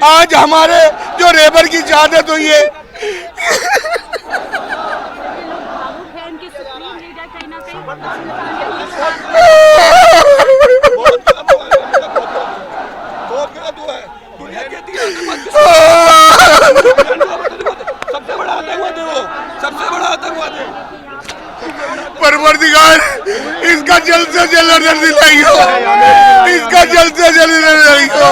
आज हमारे जो रेबर की शहादत हुई है परवरदिगार इसका जल्द से जल्द नजर दिलाइयो, इसका जल्द से जल्द नजर दिलाइयो।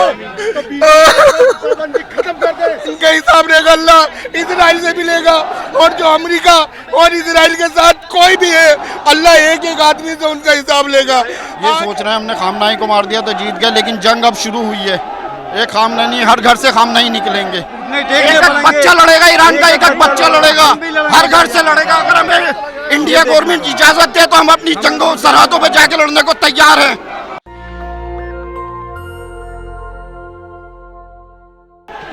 इनका हिसाब लेगा अल्लाह, इजराइल से भी लेगा, और जो अमेरिका और इजराइल के साथ कोई भी है अल्लाह एक एक आदमी से उनका हिसाब लेगा। ये सोच रहे हैं हमने खामनाई को मार दिया तो जीत गए, लेकिन जंग अब शुरू हुई है। एक खामनाई नहीं, हर घर से खामनाई निकलेंगे। एक बच्चा लड़ेगा, ईरान का एक बच्चा लड़ेगा, हर घर से लड़ेगा। अगर हमें इंडिया गवर्नमेंट की इजाजत दे तो हम अपनी जंगों सरहदों पे जाके लड़ने को तैयार हैं।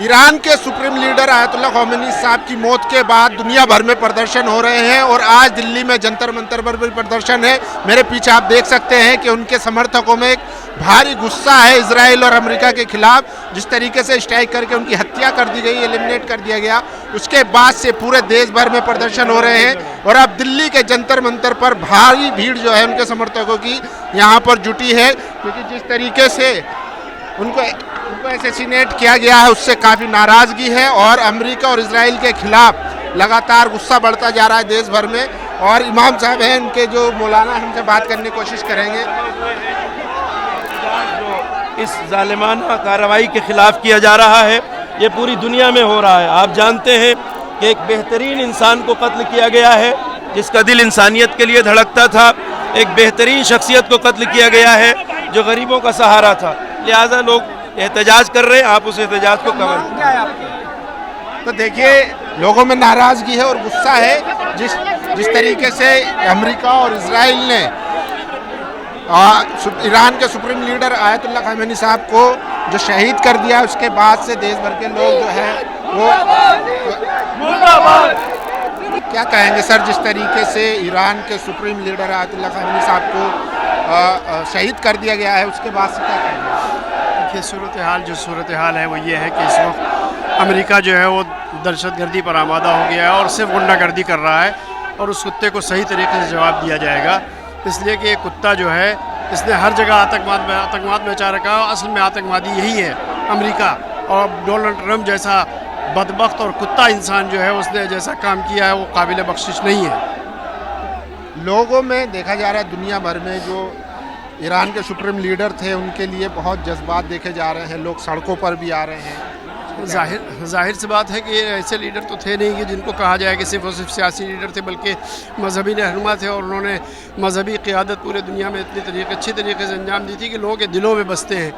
ईरान के सुप्रीम लीडर आयतुल्लाह ख़ोमेनी साहब की मौत के बाद दुनिया भर में प्रदर्शन हो रहे हैं और आज दिल्ली में जंतर मंतर पर भी प्रदर्शन है। मेरे पीछे आप देख सकते हैं कि उनके समर्थकों में एक भारी गुस्सा है इजराइल और अमेरिका के खिलाफ। जिस तरीके से स्ट्राइक करके उनकी हत्या कर दी गई, एलिमिनेट कर दिया गया, उसके बाद से पूरे देश भर में प्रदर्शन हो रहे हैं। और अब दिल्ली के जंतर मंतर पर भारी भीड़ जो है उनके समर्थकों की यहाँ पर जुटी है, क्योंकि जिस तरीके से उनको असैसिनेट किया गया है उससे काफ़ी नाराज़गी है। और अमेरिका और इजराइल के खिलाफ लगातार गुस्सा बढ़ता जा रहा है देश भर में। और इमाम साहब हैं उनके जो मौलाना, हमसे बात करने की कोशिश करेंगे। इस जालिमाना कार्रवाई के खिलाफ किया जा रहा है, ये पूरी दुनिया में हो रहा है। आप जानते हैं कि एक बेहतरीन इंसान को कत्ल किया गया है जिसका दिल इंसानियत के लिए धड़कता था। एक बेहतरीन शख्सियत को कत्ल किया गया है जो गरीबों का सहारा था। लिहाजा लोग एहतजाज कर रहे हैं, आप उस एहतजाज को कवर। तो देखिए लोगों में नाराज़गी है और गुस्सा है। जिस तरीके से अमेरिका और इजराइल ने ईरान के सुप्रीम लीडर आयतुल्लाह ख़ामेनी साहब को जो शहीद कर दिया, उसके बाद से देश भर के लोग जो है वो क्या कहेंगे सर, जिस तरीके से ईरान के सुप्रीम लीडर आयतुल्लाह ख़ामेनी साहब को शहीद कर दिया गया है, उसके बाद से क्या कहेंगे? देखिए सूरत हाल है वो ये है कि इस वक्त अमेरिका जो है वो दहशतगर्दी पर आमादा हो गया है और सिर्फ गुंडागर्दी कर रहा है, और उस कुत्ते को सही तरीके से जवाब दिया जाएगा। इसलिए कि ये कुत्ता जो है इसने हर जगह आतंकवाद मचा रखा है। असल में आतंकवादी यही है अमेरिका, और डोनाल्ड ट्रंप जैसा बदबख्त और कुत्ता इंसान जो है उसने जैसा काम किया है वो काबिल बख्शिश नहीं है। लोगों में देखा जा रहा है दुनिया भर में जो ईरान के सुप्रीम लीडर थे उनके लिए बहुत जज्बात देखे जा रहे हैं, लोग सड़कों पर भी आ रहे हैं। जाहिर सी बात है कि ऐसे लीडर तो थे नहीं कि जिनको कहा जाए कि सिर्फ और सिर्फ सियासी लीडर थे, बल्कि मजहबी रहनुमा थे, और उन्होंने मजहबी क़ियादत पूरे दुनिया में इतनी अच्छी तरीके से अंजाम दी थी कि लोगों के दिलों में बसते हैं।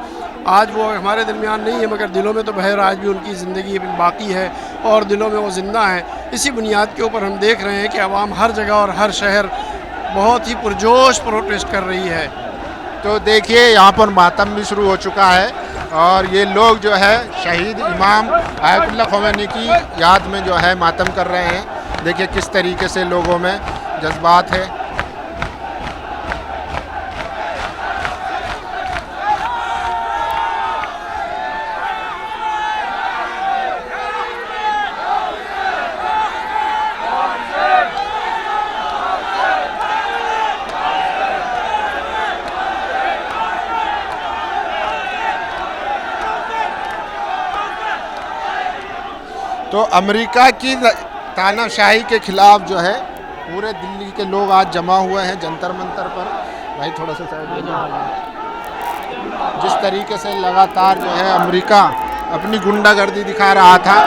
आज वो हमारे दरमियान नहीं है, मगर दिलों में तो बहर आज भी उनकी ज़िंदगी बाकी है और दिलों में वो ज़िंदा है। इसी बुनियाद के ऊपर हम देख रहे हैं कि आवाम हर जगह और हर शहर बहुत ही पुरजोश प्रोटेस्ट कर रही है। तो देखिए यहाँ पर मातम भी शुरू हो चुका है, और ये लोग जो है शहीद इमाम आयतुल्लाह ख़ोमेनी की याद में जो है मातम कर रहे हैं। देखिए किस तरीके से लोगों में जज्बात है। तो अमेरिका की तानाशाही के खिलाफ जो है पूरे दिल्ली के लोग आज जमा हुए हैं जंतर मंतर पर। भाई थोड़ा सा साइड में जाओ। जिस तरीके से लगातार जो है अमेरिका अपनी गुंडागर्दी दिखा रहा था,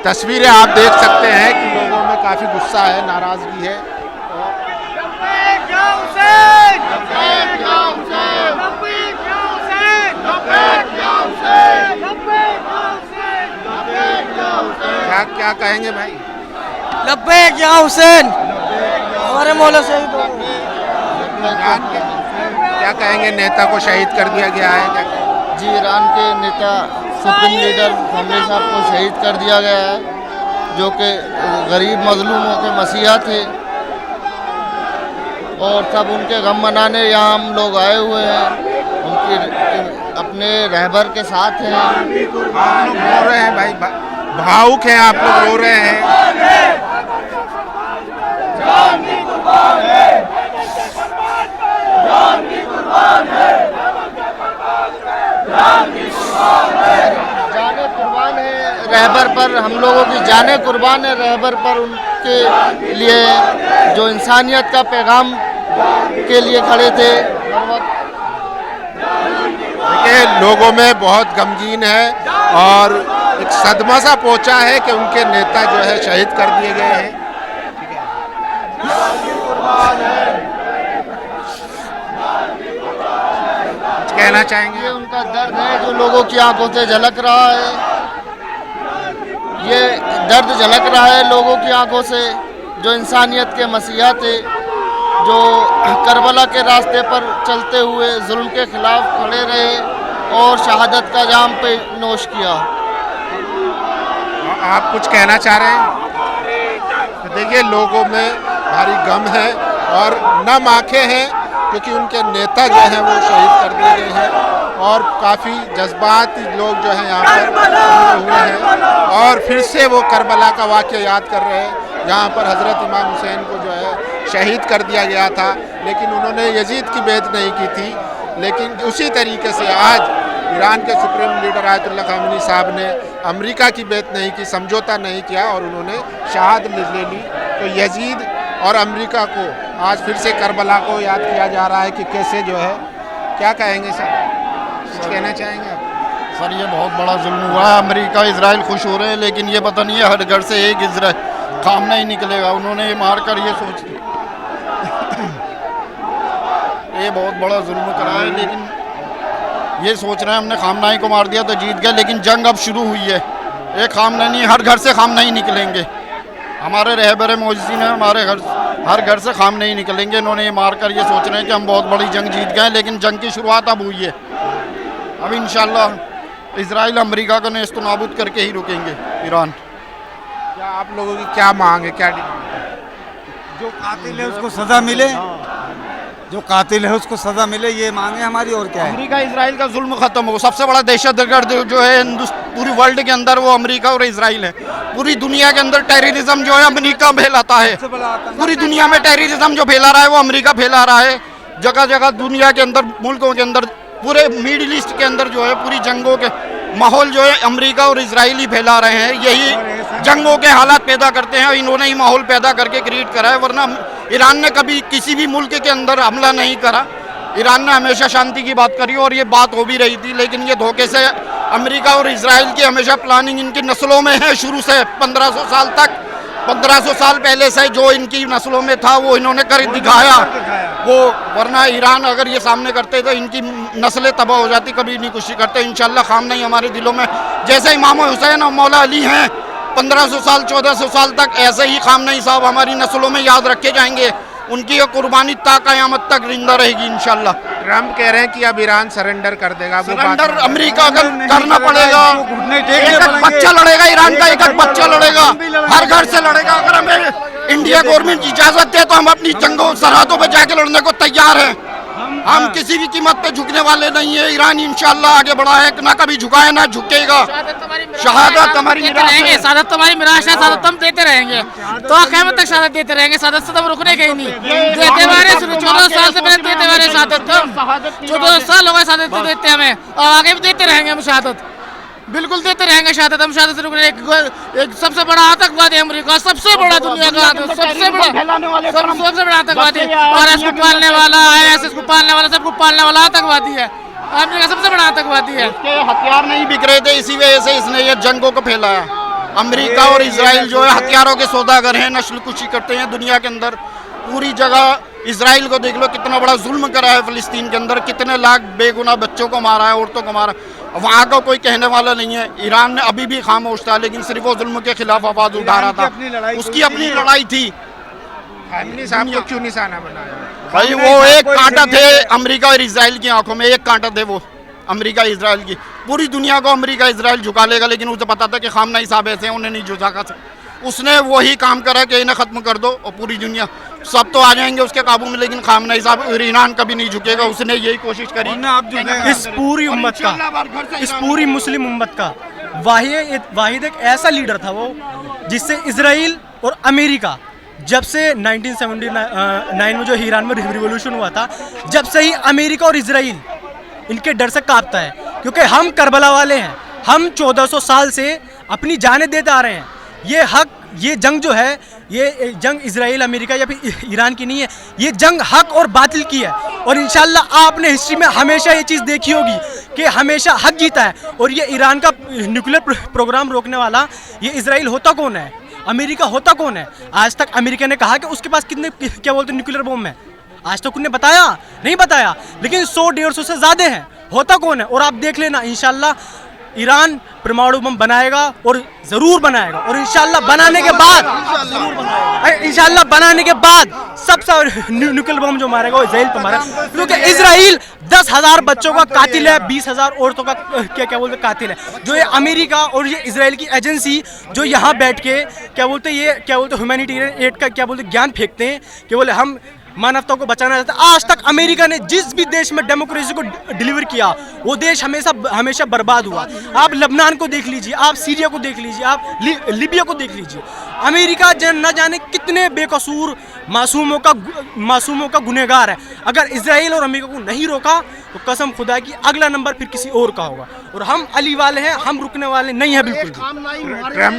तस्वीरें आप देख सकते हैं कि लोगों में काफ़ी गुस्सा है, नाराज़गी है। क्या कहेंगे भाई? लब्बैक या हुसैन, हमारे मौला से क्या कहेंगे? नेता को शहीद कर दिया गया है। जी, ईरान के नेता सुप्रीम लीडर ख़ामेनी साहब को शहीद कर दिया गया है, जो कि गरीब मजलूमों के मसीहा थे, और सब उनके गम मनाने यहाँ हम लोग आए हुए हैं। उनकी अपने रहबर के साथ हैं। आप लोग रो रहे हैं भाई, भावुक हैं आप लोग, रो रहे हैं। जाने कुर्बान है रहबर पर, हम लोगों की जाने कुर्बान है रहबर पर, उनके लिए जो इंसानियत का पैगाम के लिए खड़े थे। देखिए लोगों में बहुत गमगीन है और एक सदमा सा पहुंचा है कि उनके नेता जो है शहीद कर दिए गए हैं। कुछ कहना चाहेंगे? ये उनका दर्द है जो लोगों की आंखों से झलक रहा है, ये दर्द झलक रहा है लोगों की आंखों से, जो इंसानियत के मसीहा थे, जो करबला के रास्ते पर चलते हुए जुल्म के खिलाफ खड़े रहे और शहादत का जाम पे नोश किया। आप कुछ कहना चाह रहे हैं? तो देखिए लोगों में भारी गम है और नम आंखें हैं क्योंकि उनके नेता जो हैं वो शहीद कर दिए गए हैं और काफ़ी जज्बाती लोग जो हैं यहाँ पर हुए हैं और फिर से वो करबला का वाक़या याद कर रहे हैं जहाँ पर हज़रत इमाम हुसैन को जो है शहीद कर दिया गया था, लेकिन उन्होंने यजीद की बेत नहीं की थी। लेकिन उसी तरीके से आज ईरान के सुप्रीम लीडर आयतुल्लाह ख़ामेनी साहब ने अमेरिका की बेत नहीं की, समझौता नहीं किया और उन्होंने शहादत ले ली। तो यजीद और अमेरिका को आज फिर से करबला को याद किया जा रहा है कि कैसे जो है, क्या कहेंगे सर, कुछ कहना चाहेंगे आप? सर ये बहुत बड़ा जुल्म हुआ है, अमेरिका इजराइल खुश हो रहे हैं लेकिन ये पता नहीं है हर घर से एक इजराइल खामना ही निकलेगा। उन्होंने ये मार कर ये सोच ये बहुत बड़ा जुल्म करा है, लेकिन ये सोच रहे हैं हमने खामनाई को मार दिया तो जीत गए, लेकिन जंग अब शुरू हुई है। एक खामना नहीं, हर घर से खामना ही निकलेंगे। हमारे रहबर मोहसिन है, हमारे हर घर से खामने ही निकलेंगे। इन्होंने ये मार कर ये सोच रहे हैं कि हम बहुत बड़ी जंग जीत गए, लेकिन जंग की शुरुआत अब हुई है। अब इंशाल्लाह इजराइल अमेरिका को नेस्त नाबूद करके ही रुकेंगे ईरान। क्या आप लोगों की क्या मांग है, क्या डिमांड है? जो कातिल है उसको सजा मिले, जो कातिल है उसको सजा मिले, ये मांगे हमारी। और क्या है, अमेरिका इजराइल का जुल्म खत्म हो। सबसे बड़ा दहशतगर्द जो है पूरी वर्ल्ड के अंदर वो अमेरिका और इजराइल है। पूरी दुनिया के अंदर टेररिज्म जो है अमेरिका फैलाता है। पूरी दुनिया में टेररिज्म जो फैला रहा है वो अमेरिका फैला रहा है। जगह जगह दुनिया के अंदर, मुल्कों के अंदर, पूरे मिडिल ईस्ट के अंदर जो है पूरी जंगों के माहौल जो है अमेरिका और इजराइल ही फैला रहे हैं। यही जंगों के हालात पैदा करते हैं और इन्होंने ही माहौल पैदा करके क्रिएट करा है। वरना ईरान ने कभी किसी भी मुल्क के अंदर हमला नहीं करा। ईरान ने हमेशा शांति की बात करी और ये बात हो भी रही थी, लेकिन ये धोखे से अमेरिका और इजराइल की हमेशा प्लानिंग इनकी नस्लों में है शुरू से। 1500 साल तक, 1500 साल पहले से जो इनकी नस्लों में था वो इन्होंने कर दिखाया वो। वरना ईरान अगर ये सामने करते तो इनकी नस्लें तबाह हो जाती, कभी नहीं खुशी करते। इंशाल्लाह खामना ही हमारे दिलों में, जैसे इमाम हुसैन और मौला अली हैं 1500 साल 1400 साल तक, ऐसे ही खामनई साहब हमारी नस्लों में याद रखे जाएंगे। उनकी ये कुर्बानी ता क़यामत तक जिंदा रहेगी इंशाल्लाह। ट्रम्प कह रहे हैं कि अब ईरान सरेंडर कर देगा। सरेंडर अमेरिका का करना पड़ेगा। एक एक बच्चा लड़ेगा ईरान का, एक बच्चा लड़ेगा, हर घर से लड़ेगा। अगर हमें इंडिया गवर्नमेंट इजाजत दे तो हम अपनी जंगों सरहदों पे जाके लड़ने को तैयार हैं। हम किसी भी कीमत पे झुकने वाले नहीं है। ईरान इंशाल्लाह आगे बढ़ा है, ना कभी झुका है ना झुकेगा। शहादत हमारी मिरास है, शहादत तुम्हारी मिरास है, शहादत हम देते रहेंगे तो क़यामत तक शहादत देते रहेंगे। शहादत से तो हम रुकने के ही नहीं, देते हमारे 14 साल से पहले देते हमारे शहादत। 14 साल हो गए शहादत देते हमें और आगे भी देते रहेंगे हम शहादत, बिल्कुल देते रहेंगे शहादत। हम शहादत से रुकने एक सबसे बड़ा आतंकवादी अमेरिका, सबसे बड़ा दुनिया का सबसे बड़ा आतंकवादी और इसको पालने वाला है, इसको पालने वाला, सबको पालने वाला आतंकवादी है। अमेरिका सबसे बड़ा आतंकवादी है। इसके हथियार नहीं बिक रहे थे, इसी वजह से इसने ये जंगों को फैलाया। अमेरिका और इजराइल जो है हथियारों के सौदागर हैं, नस्लकुशी करते हैं दुनिया के अंदर। पूरी जगह इजराइल को देख लो, कितना बड़ा जुल्म करा है फिलिस्तीन के अंदर, कितने लाख बेगुनाह बच्चों को मारा है, औरतों को मारा। वहाँ का कोई कहने वाला नहीं है। ईरान ने अभी भी खामोश था, लेकिन सिर्फ वो जुल्म के खिलाफ आवाज उठा रहा था। उसकी अपनी लड़ाई थी। ख़ामेनी साहब को क्यों निशाना बनाया? भाई वो एक कांटा थे अमेरिका और इजराइल की आंखों में, एक कांटा थे वो अमेरिका इजराइल की। पूरी दुनिया को अमेरिका इजराइल झुका लेगा, लेकिन उसे पता था कि खामनई साहब ऐसे हैं, उन्हें नहीं झुका उसने वही काम करा कि इन्हें ख़त्म कर दो और पूरी दुनिया सब तो आ जाएंगे उसके काबू में, लेकिन खामनेई साहब ईरान कभी नहीं झुकेगा। उसने यही कोशिश करी। इस पूरी उम्मत का, इस पूरी मुस्लिम उम्मत का वाहिद एक ऐसा लीडर था वो, जिससे इजराइल और अमेरिका जब से 1979 में जो ईरान में रिवॉल्यूशन हुआ था, जब से ही अमेरिका और इजराइल इनके डर से कांपता है, क्योंकि हम करबला वाले हैं। हम 1400 साल से अपनी जानें देते आ रहे हैं। ये जंग जो है, ये जंग इजराइल अमेरिका या फिर ईरान की नहीं है, ये जंग हक और बातिल की है। और इंशाल्लाह आपने हिस्ट्री में हमेशा ये चीज़ देखी होगी कि हमेशा हक जीता है। और ये ईरान का न्यूक्लियर प्रोग्राम रोकने वाला ये इजराइल होता कौन है, अमेरिका होता कौन है? आज तक अमेरिका ने कहा कि उसके पास कितने क्या बोलते न्यूक्लियर बम है, आज तक उन्हें बताया नहीं बताया, लेकिन 100-150 से ज़्यादा हैं। होता कौन है? और आप देख लेना, इंशाल्लाह ईरान परमाणु बम बनाएगा और ज़रूर बनाएगा। और इंशाल्लाह बनाने के बाद सबसे न्यूक्लियर बम जो मारेगा वो इजराइल पर मारेगा, क्योंकि इजराइल 10,000 बच्चों का कातिल है, 20,000 औरतों का क्या बोलते कातिल है। जो ये अमेरिका और ये इजराइल की एजेंसी जो यहाँ बैठ के क्या बोलते ह्यूमैनिटेरियन एड का क्या बोलते ज्ञान फेंकते हैं कि बोले हम मानवता को बचाना चाहते हैं। आज तक अमेरिका ने जिस भी देश में डेमोक्रेसी को डिलीवर किया वो देश हमेशा बर्बाद हुआ। आप लबनान को देख लीजिए, आप सीरिया को देख लीजिए, आप लीबिया को देख लीजिए। अमेरिका न जाने कितने बेकसूर मासूमों का गुनहगार है। अगर इजराइल और अमेरिका को नहीं रोका तो कसम खुदा की अगला नंबर फिर किसी और का होगा। और हम अली वाले हैं, हम रुकने वाले नहीं है बिल्कुल।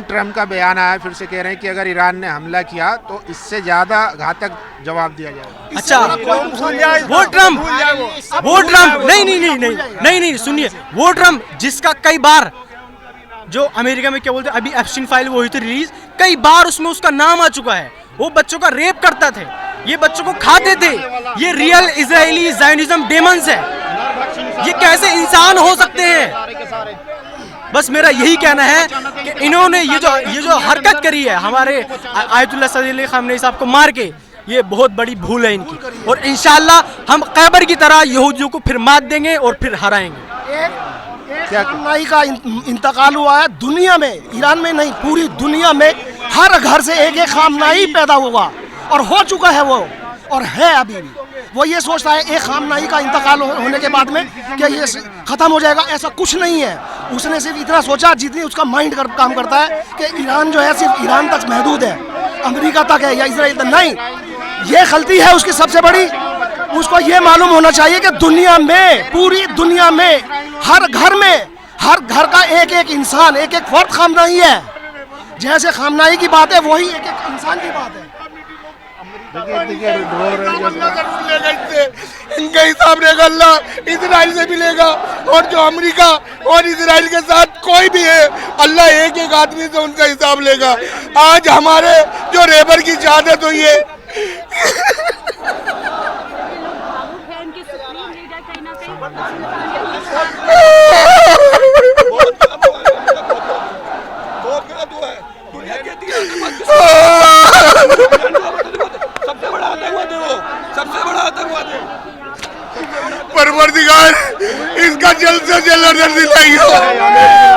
ट्रम्प का बयान आया, फिर से कह रहे हैं कि अगर ईरान ने हमला किया तो इससे ज्यादा घातक जवाब दिया जाएगा। अच्छा, वो ट्रम्प नहीं, सुनिए, वो ट्रम्प जिसका कई बार जो अमेरिका में क्या बोलते हैं, अभी एप्स्टीन फाइल वो हुई थी रिलीज, कई बार उसमें उसका नाम आ चुका है। वो बच्चों का रेप करता थे, ये बच्चों को खाते थे। ये रियल इजरायली ज़ायनिज़्म डेमन्स है। ये कैसे इंसान हो सकते हैं? बस मेरा यही कहना है कि इन्होंने ये जो हरकत करी है हमारे आयतुल्लाह सैयद अली खामनेई साहब को मार के, ये बहुत बड़ी भूल है इनकी। और इंशाल्लाह हम खैबर की तरह यहूदियों को फिर मात देंगे और फिर हराएंगे। खामनेई का इंतकाल हुआ है दुनिया में, ईरान में नहीं, पूरी दुनिया में हर घर से एक खामनेई पैदा हुआ और हो चुका है वो, और है अभी भी। वो ये सोचता है एक खामनेई का इंतकाल होने के बाद में क्या ये ख़त्म हो जाएगा, ऐसा कुछ नहीं है। उसने सिर्फ इतना सोचा जितनी उसका माइंड काम करता है कि ईरान जो है सिर्फ ईरान तक महदूद है, अमेरिका तक है या इसराइल तक नहीं। ये गलती है उसकी सबसे बड़ी। उसको ये मालूम होना चाहिए कि दुनिया में, पूरी दुनिया में, हर घर का एक इंसान, एक फर्द खामनेई है। जैसे खामनेई की बात है वही एक इंसान की बात है। इनका हिसाब रहेगा अल्लाह इजराइल से भी लेगा, और जो अमेरिका और इजराइल के साथ कोई भी है, अल्लाह एक आदमी से उनका हिसाब लेगा। आज हमारे जो रेबर की शहादत हुई है, परवरदिगार इसका जल्द से जल्द नजर दिलाई हो,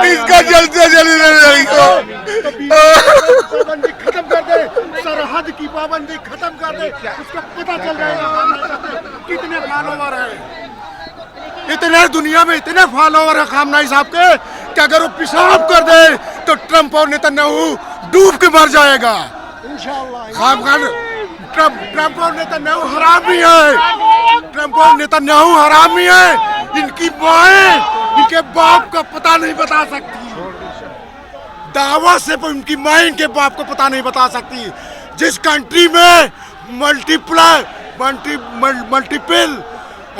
इसका जल्द से जल्द दिलाई हो। पाबंदी खत्म कर दे, सरहद की पाबंदी खत्म कर दे। उसका पता चल जाएगा कितने फॉलोवर है। इतने दुनिया में इतने फॉलोवर है खामनेई साहब के कि अगर वो पेशाब कर दे तो ट्रम्प और नेतन्याहू डूब के मर जाएगा इंशाअल्लाह। ट्रम्प और नेतन्याहू हरामी है, ट्रम्प और नेतन्याहू हरामी है। इनकी माएं इनके बाप का पता नहीं बता सकती, दावा से उनकी माएं इनके बाप को पता नहीं बता सकती। जिस कंट्री में मल्टीपल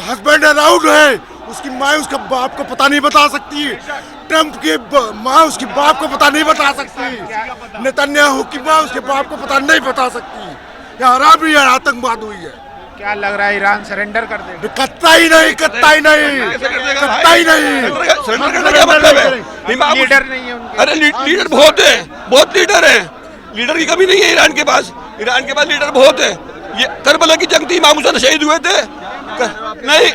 हस्बैंड अराउंड है, उसकी माएं उसका बाप को पता नहीं बता सकती। ट्रम्प की माँ उसकी बाप को पता नहीं बता सकती, नेतन्याहू की माँ उसके बाप को पता नहीं बता सकती। ये हरामी है, आतंकवाद हुई है। क्या लग रहा है ईरान सरेंडर कर दे? कत्ताई नहीं, कत्ताई नहीं, कत्ताई नहीं। लीडर नहीं है उनके। अरे लीडर बहुत है, बहुत लीडर है। लीडर की कमी नहीं है ईरान के पास, ईरान के पास लीडर बहुत है। ये करबला की जंग थी, इमाम हुसैन शहीद हुए थे। नहीं,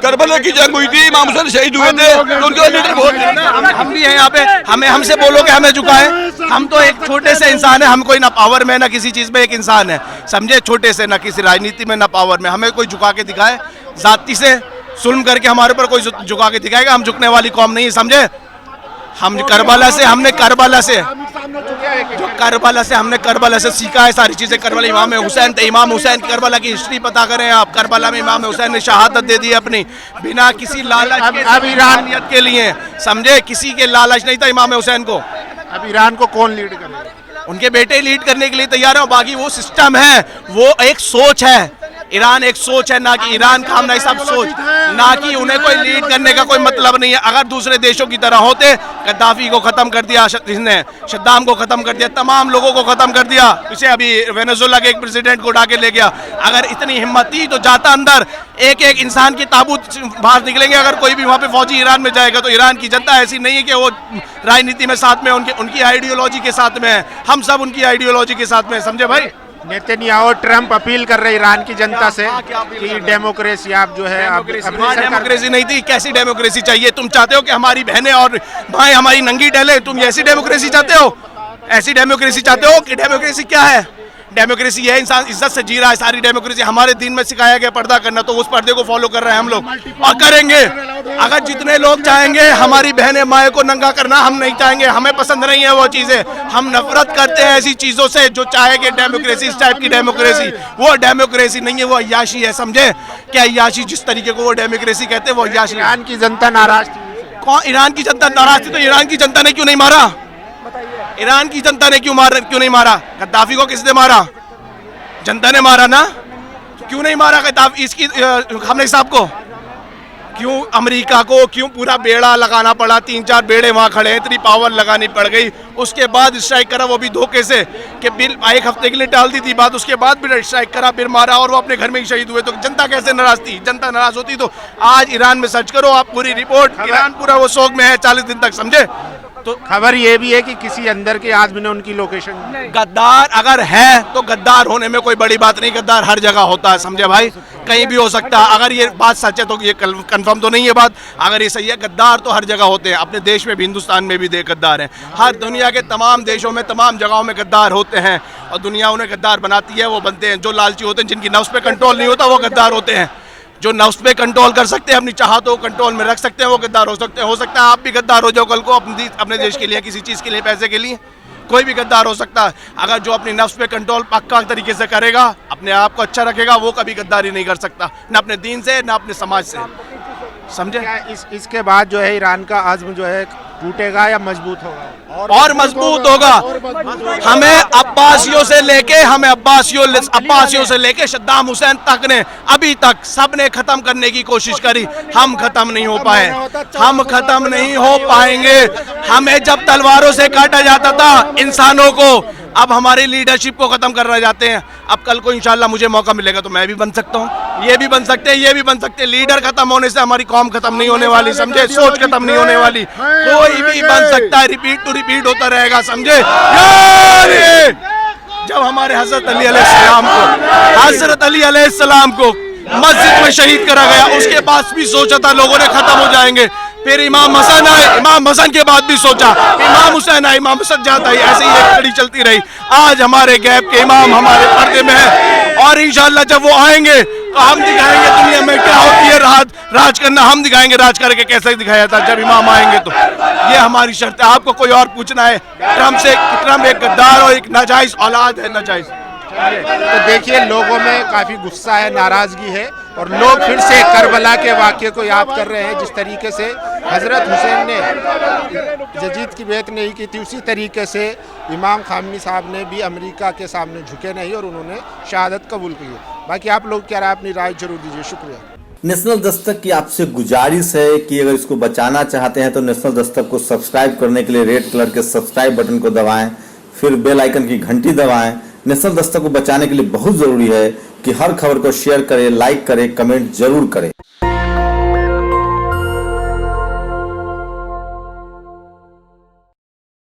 करबला की जंग हुई थी, इमाम हुसैन शहीद हुए थे, तो उनके लीडर बहुत है। हम भी हैं यहाँ पे, हमसे बोलो कि हमें झुकाएं, हम तो एक छोटे से इंसान है, हम कोई ना पावर में ना किसी चीज़ में, एक इंसान है समझे, छोटे से, ना किसी राजनीति में ना पावर में। हमें कोई झुका के दिखाए जाति से जुल्म करके हमारे ऊपर कोई झुका के दिखाएगा, हम झुकने वाली कौम नहीं है समझे। हम करबला से हमने करबला से सीखा है सारी चीजें। करबला इमाम हुसैन थे, इमाम हुसैन की करबला की हिस्ट्री पता करें आप। करबला में इमाम हुसैन ने शहादत दे दी अपनी, बिना किसी लालच के, अब ईरानियत के लिए समझे, किसी के लालच नहीं था इमाम हुसैन को। अब ईरान को कौन लीड करेगा? उनके बेटे लीड करने के लिए तैयार है, बाकी वो सिस्टम है, वो एक सोच है। ईरान एक सोच है, ना कि ईरान का हमने सब सोच, ना कि उन्हें कोई लीड करने का कोई मतलब नहीं है। अगर दूसरे देशों की तरह होते, गद्दाफी को खत्म कर दिया इसने, सद्दाम को खत्म कर दिया, तमाम लोगों को खत्म कर दिया, इसे अभी वेनेजुएला के एक प्रेसिडेंट को उठा के ले गया। अगर इतनी हिम्मत थी तो जाता अंदर, एक एक इंसान की ताबूत बाहर निकलेंगे। अगर कोई भी वहाँ पे फौजी ईरान में जाएगा तो ईरान की जनता ऐसी नहीं है कि वो राजनीति में साथ में, उनकी आइडियोलॉजी के साथ में है, हम सब उनकी आइडियोलॉजी के साथ में, समझे भाई। नेतन्याहू ट्रम्प अपील कर रहे ईरान की जनता से कि डेमोक्रेसी आप जो है डेमोक्रेसी नहीं थी, कैसी डेमोक्रेसी चाहिए? तुम चाहते हो कि हमारी बहनें और भाई हमारी नंगी टहले, तुम ऐसी डेमोक्रेसी चाहते हो? ऐसी डेमोक्रेसी चाहते हो? कि डेमोक्रेसी क्या है? डेमोक्रेसी है इंसान इज्जत से जी रहा है। सारी डेमोक्रेसी हमारे दिन में सिखाया गया पर्दा करना, तो उस पर्दे को फॉलो कर रहे हैं हम लोग और करेंगे। अगर जितने लोग चाहेंगे हमारी बहनें माए को नंगा करना, हम नहीं चाहेंगे, हमें पसंद नहीं है वो चीजें। हम नफरत करते हैं ऐसी चीजों से जो चाहेंगे डेमोक्रेसी, इस टाइप की डेमोक्रेसी। वो डेमोक्रेसी नहीं है, वो अय्याशी है, समझे क्या? अय्याशी जिस तरीके को वो डेमोक्रेसी कहते हैं वो अय्याशी। ईरान की जनता नाराज थी। कौन ईरान की जनता नाराज थी? तो ईरान की जनता ने क्यों नहीं मारा? ईरान की जनता ने क्यों नहीं मारा? गद्दाफी को किसने मारा? जनता ने मारा ना। क्यों नहीं मारा गद्दाफी? इसकी हमने साहब को क्यों, अमेरिका को क्यों पूरा बेड़ा लगाना पड़ा? 3-4 बेड़े वहां खड़े हैं, इतनी पावर लगानी पड़ गई। उसके बाद स्ट्राइक करा, वो भी धोखे से कि बिल 1 हफ्ते के लिए टाल दी थी बात, उसके बाद भी स्ट्राइक करा, फिर मारा और वो अपने घर में ही शहीद हुए। तो जनता कैसे नाराज थी? जनता नाराज होती तो आज ईरान में सर्च करो आप पूरी रिपोर्ट, ईरान पूरा वो शोक में है 40 दिन तक, समझे। तो खबर ये भी है कि किसी अंदर के आदमी ने उनकी लोकेशन। गद्दार अगर है तो गद्दार होने में कोई बड़ी बात नहीं, गद्दार हर जगह होता है, समझे भाई, कहीं भी हो सकता है। अगर ये बात सच है तो ये कंफर्म तो नहीं है बात, अगर ये सही है, गद्दार तो हर जगह होते हैं। अपने देश में भी, हिंदुस्तान में भी गद्दार हैं, हर दुनिया के तमाम देशों में, तमाम जगहों में गद्दार होते हैं और दुनिया उन्हें गद्दार बनाती है, वो बनते हैं। जो लालची होते हैं, जिनकी नफ्स पे कंट्रोल नहीं होता, वो गद्दार होते हैं। जो नफ्स पे कंट्रोल कर सकते हैं, अपनी चाहतों को कंट्रोल में रख सकते हैं, वो गद्दार हो सकते हैं। हो सकता है आप भी गद्दार हो जाओ कल को अपने देश के लिए, किसी चीज़ के लिए, पैसे के लिए, कोई भी गद्दार हो सकता है। अगर जो अपनी नफ्स पे कंट्रोल पक्का तरीके से करेगा, अपने आप को अच्छा रखेगा, वो कभी गद्दारी नहीं कर सकता, ना अपने दीन से ना अपने समाज से, समझे। इसके बाद जो है ईरान का आज़्म जो है टूटेगा या मजबूत होगा? और मजबूत होगा। हमें अब्बासियों से लेके सद्दाम हुसैन तक ने अभी तक सब ने खत्म करने की कोशिश करी, हम खत्म नहीं हो पाए, हम खत्म नहीं हो पाएंगे। हमें जब तलवारों से काटा जाता था इंसानों को, अब हमारी लीडरशिप को खत्म करना चाहते हैं। अब कल को इंशाल्लाह मुझे मौका मिलेगा तो मैं भी बन सकता हूँ, ये भी बन सकते हैं, ये भी बन सकते हैं। लीडर खत्म होने से हमारी कौम खत्म नहीं होने वाली, समझे, सोच खत्म नहीं होने वाली, कोई भी बन सकता है, रिपीट टू रिपीट होता रहेगा, समझे। जब हमारे हजरत अली अलैहिस्सलाम को मस्जिद में शहीद करा गया, उसके बाद भी सोचा था लोगों ने खत्म हो जाएंगे, फिर इमाम हसन आए, इमाम हसन के बाद भी सोचा, इमाम हुसैन आए, इमाम सज्जाद आई, ऐसे ही एक कड़ी चलती रही। आज हमारे गैप के इमाम हमारे पर्दे में है और इंशाल्लाह जब वो आएंगे तो हम दिखाएंगे दुनिया में क्या होती है राज करना, हम दिखाएंगे राज करके कैसे दिखाया था जब इमाम आएंगे। तो ये हमारी शर्त है। आपको कोई और पूछना है? ट्रम्प एक गद्दार और एक नाजायज औलाद है, नाजायज। तो देखिए लोगों में काफ़ी गुस्सा है, नाराज़गी है और लोग फिर से करबला के वाक़े को याद कर रहे हैं। जिस तरीके से हज़रत हुसैन ने यजीद की बेत नहीं की थी, उसी तरीके से इमाम खामनी साहब ने भी अमेरिका के सामने झुके नहीं और उन्होंने शहादत कबूल की। बाकी आप लोग क्या राय, अपनी राय जरूर दीजिए। शुक्रिया। नेशनल दस्तक की आपसे गुजारिश है कि अगर इसको बचाना चाहते हैं तो नेशनल दस्तक को सब्सक्राइब करने के लिए रेड कलर के सब्सक्राइब बटन को दबाएं, फिर बेल आइकन की घंटी दबाएं। नेशनल दस्तक को बचाने के लिए बहुत जरूरी है कि हर खबर को शेयर करें, लाइक करें, कमेंट जरूर करें।